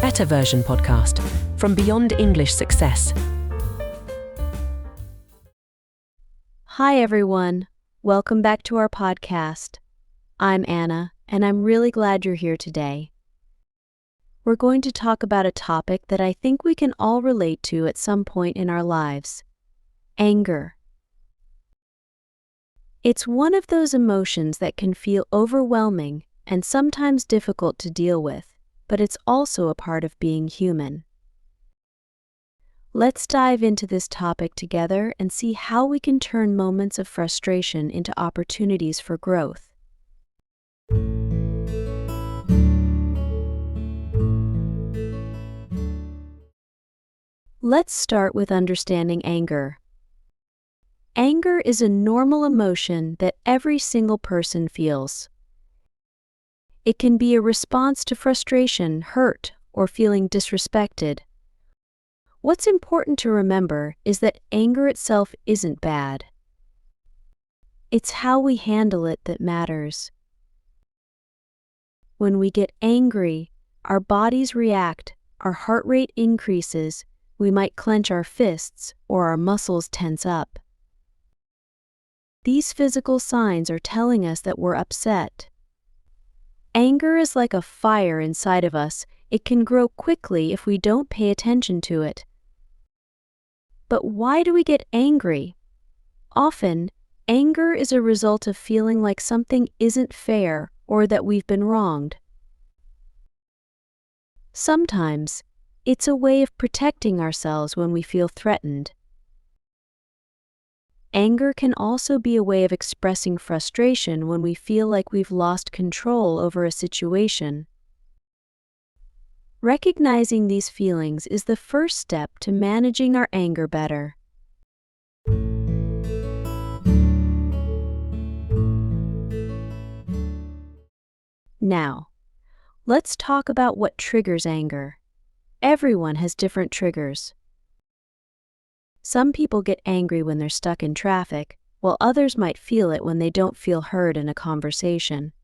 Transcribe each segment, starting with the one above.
Better Version podcast from Beyond English Success. Hi everyone, welcome back to our podcast. I'm Anna, and I'm really glad you're here today. We're going to talk about a topic that I think we can all relate to at some point in our lives: anger. It's one of those emotions that can feel overwhelming and sometimes difficult to deal with, but it's also a part of being human. Let's dive into this topic together and see how we can turn moments of frustration into opportunities for growth. Let's start with understanding anger. Anger is a normal emotion that every single person feels. It can be a response to frustration, hurt, or feeling disrespected. What's important to remember is that anger itself isn't bad. It's how we handle it that matters. When we get angry, our bodies react, our heart rate increases, we might clench our fists or our muscles tense up. These physical signs are telling us that we're upset. Anger is like a fire inside of us. It can grow quickly if we don't pay attention to it. But why do we get angry? Often, anger is a result of feeling like something isn't fair or that we've been wronged. Sometimes, it's a way of protecting ourselves when we feel threatened. Anger can also be a way of expressing frustration when we feel like we've lost control over a situation. Recognizing these feelings is the first step to managing our anger better. Now, let's talk about what triggers anger. Everyone has different triggers. Some people get angry when they're stuck in traffic, while others might feel it when they don't feel heard in a conversation.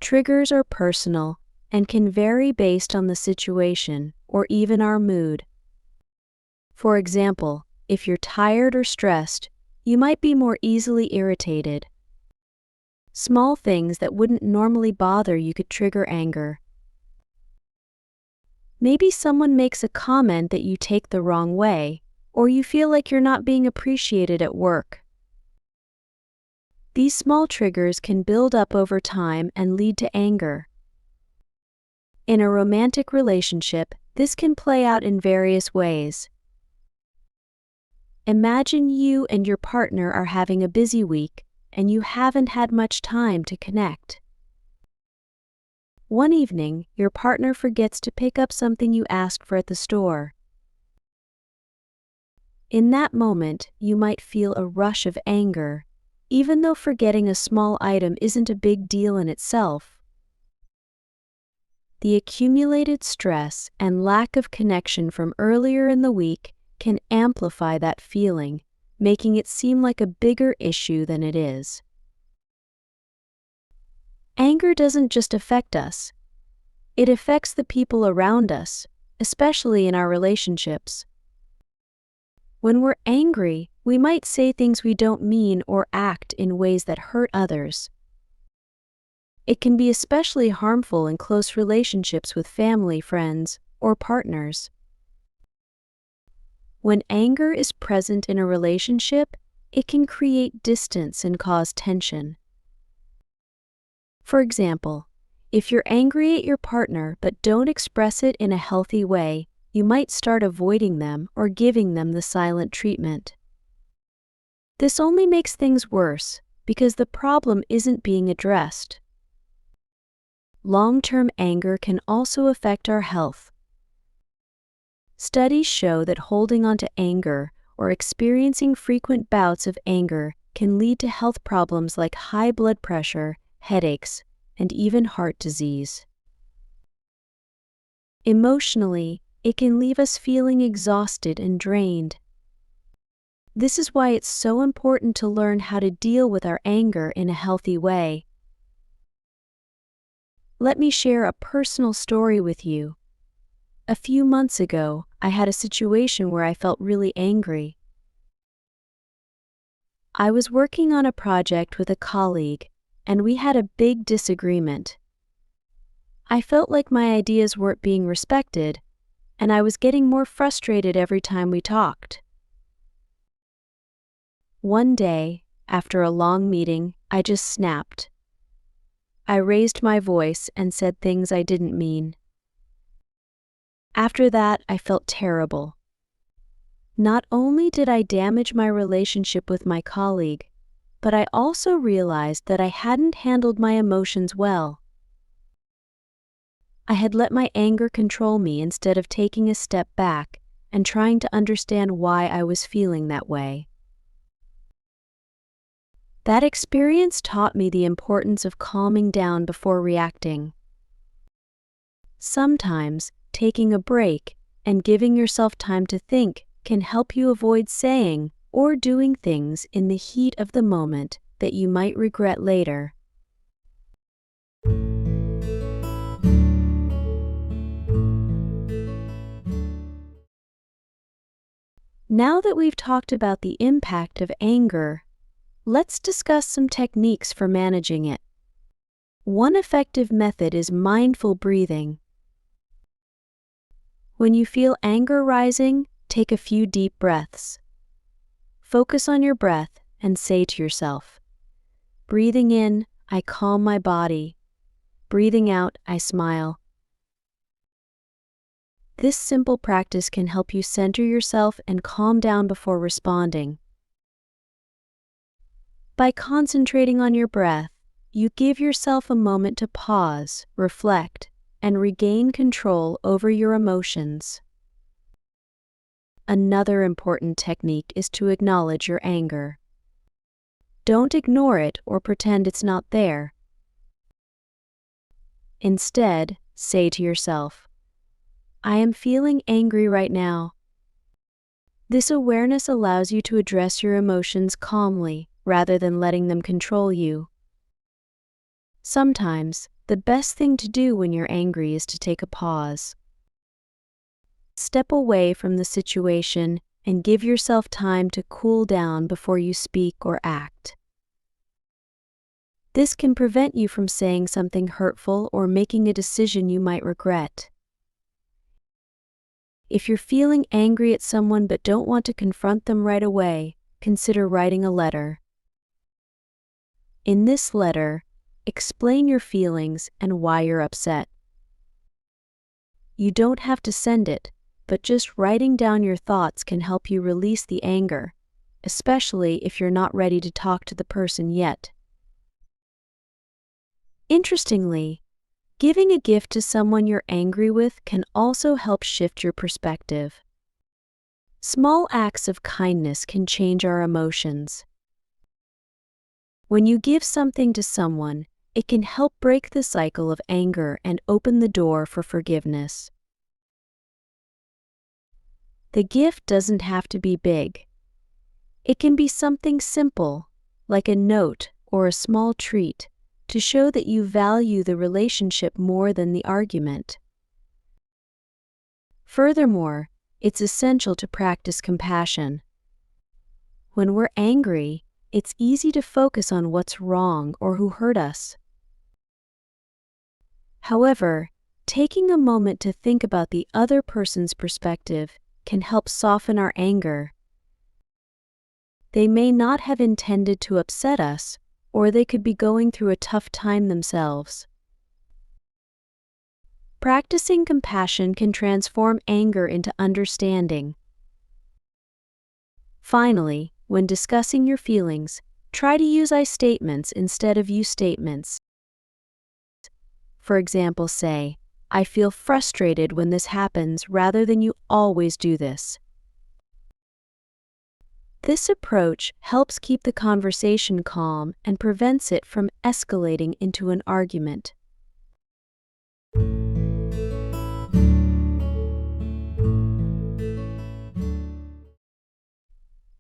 Triggers are personal and can vary based on the situation or even our mood. For example, if you're tired or stressed, you might be more easily irritated. Small things that wouldn't normally bother you could trigger anger. Maybe someone makes a comment that you take the wrong way, or you feel like you're not being appreciated at work. These small triggers can build up over time and lead to anger. In a romantic relationship, this can play out in various ways. Imagine you and your partner are having a busy week, and you haven't had much time to connect. One evening, your partner forgets to pick up something you asked for at the store. In that moment, you might feel a rush of anger, even though forgetting a small item isn't a big deal in itself. The accumulated stress and lack of connection from earlier in the week can amplify that feeling, making it seem like a bigger issue than it is. Anger doesn't just affect us. It affects the people around us, especially in our relationships. When we're angry, we might say things we don't mean or act in ways that hurt others. It can be especially harmful in close relationships with family, friends, or partners. When anger is present in a relationship, it can create distance and cause tension. For example, if you're angry at your partner but don't express it in a healthy way, you might start avoiding them or giving them the silent treatment. This only makes things worse because the problem isn't being addressed. Long-term anger can also affect our health. Studies show that holding on to anger or experiencing frequent bouts of anger can lead to health problems like high blood pressure, headaches, and even heart disease. Emotionally, it can leave us feeling exhausted and drained. This is why it's so important to learn how to deal with our anger in a healthy way. Let me share a personal story with you. A few months ago, I had a situation where I felt really angry. I was working on a project with a colleague, and we had a big disagreement. I felt like my ideas weren't being respected, and I was getting more frustrated every time we talked. One day, after a long meeting, I just snapped. I raised my voice and said things I didn't mean. After that, I felt terrible. Not only did I damage my relationship with my colleague, but I also realized that I hadn't handled my emotions well. I had let my anger control me instead of taking a step back and trying to understand why I was feeling that way. That experience taught me the importance of calming down before reacting. Sometimes, taking a break and giving yourself time to think can help you avoid saying or doing things in the heat of the moment that you might regret later. Now that we've talked about the impact of anger, let's discuss some techniques for managing it. One effective method is mindful breathing. When you feel anger rising, take a few deep breaths. Focus on your breath and say to yourself, breathing in, I calm my body. Breathing out, I smile. This simple practice can help you center yourself and calm down before responding. By concentrating on your breath, you give yourself a moment to pause, reflect, and regain control over your emotions. Another important technique is to acknowledge your anger. Don't ignore it or pretend it's not there. Instead, say to yourself, I am feeling angry right now. This awareness allows you to address your emotions calmly rather than letting them control you. Sometimes, the best thing to do when you're angry is to take a pause. Step away from the situation and give yourself time to cool down before you speak or act. This can prevent you from saying something hurtful or making a decision you might regret. If you're feeling angry at someone but don't want to confront them right away, consider writing a letter. In this letter, explain your feelings and why you're upset. You don't have to send it, but just writing down your thoughts can help you release the anger, especially if you're not ready to talk to the person yet. Interestingly, giving a gift to someone you're angry with can also help shift your perspective. Small acts of kindness can change our emotions. When you give something to someone, it can help break the cycle of anger and open the door for forgiveness. The gift doesn't have to be big. It can be something simple, like a note or a small treat, to show that you value the relationship more than the argument. Furthermore, it's essential to practice compassion. When we're angry, it's easy to focus on what's wrong or who hurt us. However, taking a moment to think about the other person's perspective can help soften our anger. They may not have intended to upset us, or they could be going through a tough time themselves. Practicing compassion can transform anger into understanding. Finally, when discussing your feelings, try to use I statements instead of you statements. For example, say, I feel frustrated when this happens rather than you always do this. This approach helps keep the conversation calm and prevents it from escalating into an argument.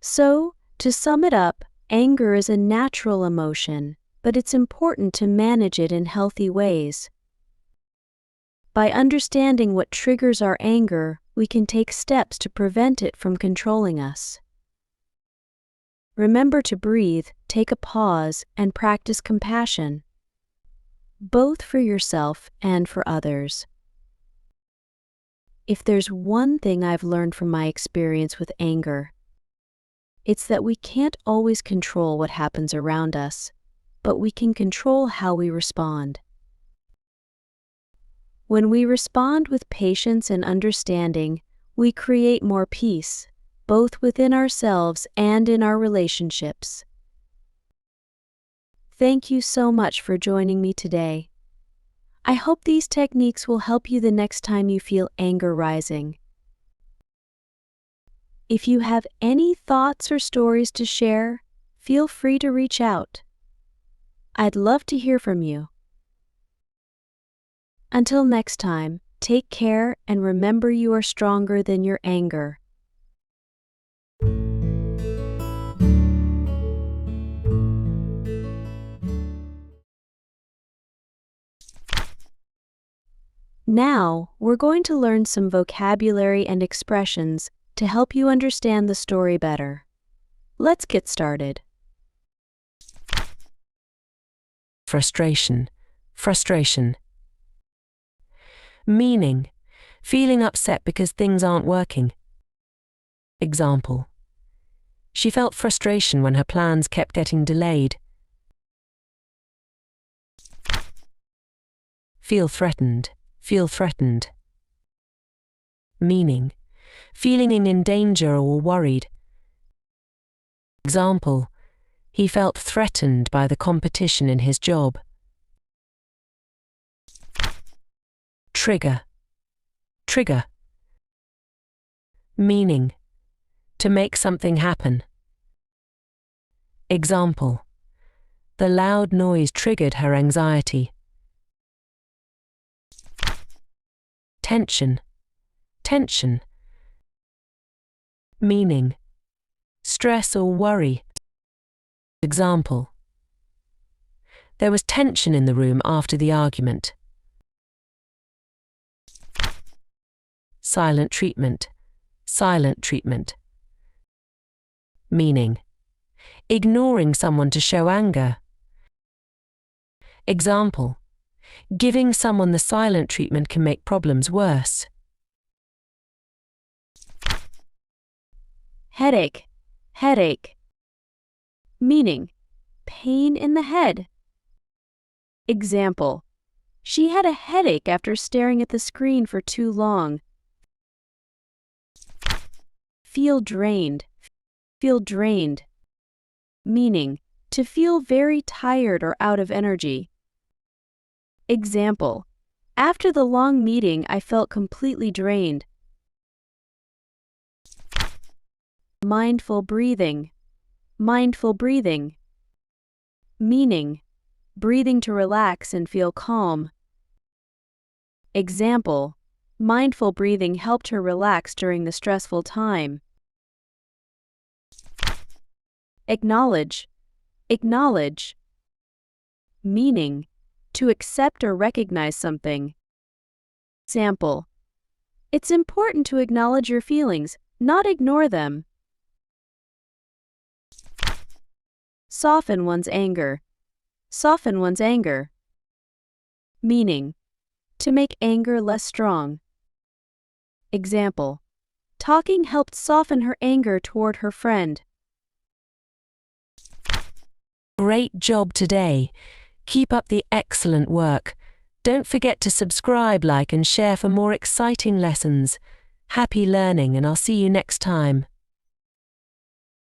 So, to sum it up, anger is a natural emotion, but it's important to manage it in healthy ways. By understanding what triggers our anger, we can take steps to prevent it from controlling us. Remember to breathe, take a pause, and practice compassion, both for yourself and for others. If there's one thing I've learned from my experience with anger, it's that we can't always control what happens around us, but we can control how we respond. When we respond with patience and understanding, we create more peace, both within ourselves and in our relationships. Thank you so much for joining me today. I hope these techniques will help you the next time you feel anger rising. If you have any thoughts or stories to share, feel free to reach out. I'd love to hear from you. Until next time, take care and remember you are stronger than your anger. Now, we're going to learn some vocabulary and expressions to help you understand the story better. Let's get started. Frustration. Frustration. Meaning: feeling upset because things aren't working. Example: she felt frustration when her plans kept getting delayed. Feel threatened. Feel threatened. Meaning: feeling in danger or worried. Example: he felt threatened by the competition in his job. Trigger. Trigger. Meaning: to make something happen. Example: the loud noise triggered her anxiety. Tension. Tension. Meaning: stress or worry. Example: there was tension in the room after the argument. Silent treatment. Silent treatment. Meaning: ignoring someone to show anger. Example: giving someone the silent treatment can make problems worse. Headache. Headache. Meaning: pain in the head. Example: she had a headache after staring at the screen for too long. Feel drained. Feel drained. Meaning: to feel very tired or out of energy. Example: after the long meeting, I felt completely drained. Mindful breathing. Mindful breathing. Meaning: breathing to relax and feel calm. Example: mindful breathing helped her relax during the stressful time. Acknowledge. Acknowledge. Meaning: to accept or recognize something. Example: it's important to acknowledge your feelings, not ignore them. Soften one's anger. Soften one's anger. Meaning: to make anger less strong. Example: talking helped soften her anger toward her friend. Great job today. Keep up the excellent work. Don't forget to subscribe, like, and share for more exciting lessons. Happy learning, and I'll see you next time.